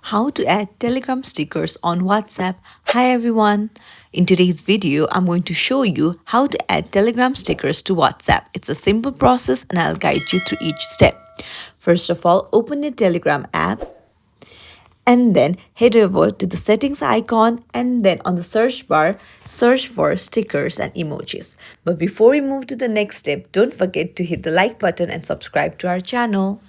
How to add Telegram stickers on WhatsApp. Hi everyone. In today's video, I'm going to show you how to add Telegram stickers to WhatsApp. It's a simple process and I'll guide you through each step. First of all, open the Telegram app and then head over to the settings icon and then on the search bar, search for stickers and emojis. But before we move to the next step, don't forget to hit the like button and subscribe to our channel.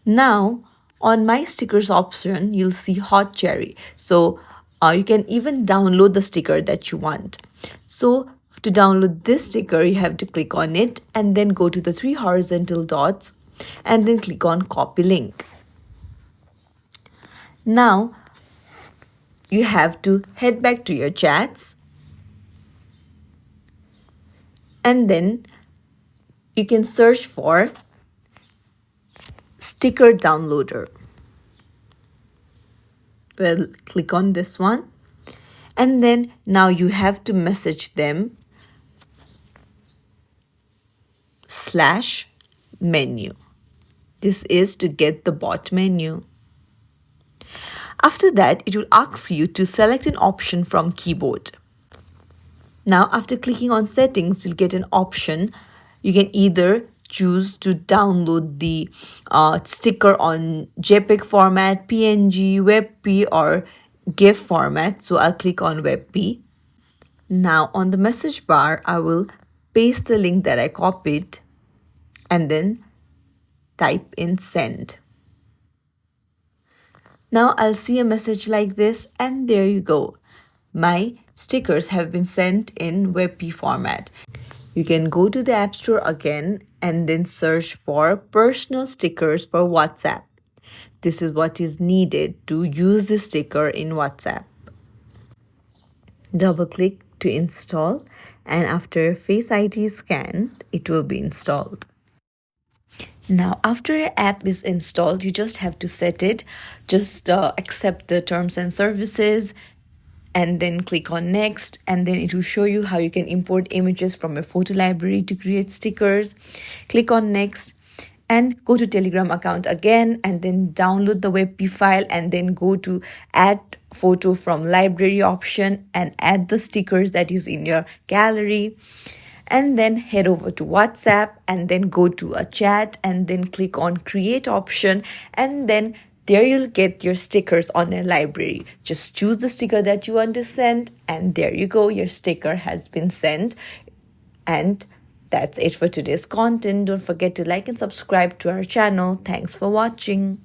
Now, on my stickers option, you'll see hot cherry. So you can even download the sticker that you want. So to download this sticker, you have to click on it and then go to the three horizontal dots and then click on copy link. Now you have to head back to your chats and then you can search for sticker downloader. Well, click on this one and then now you have to message them /menu. This is to get the bot menu. After that, it will ask you to select an option from keyboard. Now, after clicking on settings, you'll get an option. You can either choose to download the sticker on JPEG format, PNG, WebP or GIF format. So I'll click on WebP. Now on the message bar, I will paste the link that I copied and then type in send. Now I'll see a message like this and there you go. My stickers have been sent in WebP format. You can go to the App Store again and then search for personal stickers for WhatsApp. This is what is needed to use the sticker in WhatsApp. Double click to install and after Face ID scan, it will be installed. Now, after your app is installed, you just have to set it. Just accept the terms and services and then click on next and then it will show you how you can import images from a photo library to create stickers. Click on next and go to Telegram account again and then download the WebP file and then go to add photo from library option and add the stickers that is in your gallery. And then head over to WhatsApp and then go to a chat and then click on create option and then there you'll get your stickers on a library. Just choose the sticker that you want to send and there you go, your sticker has been sent. And that's it for today's content. Don't forget to like and subscribe to our channel. Thanks for watching.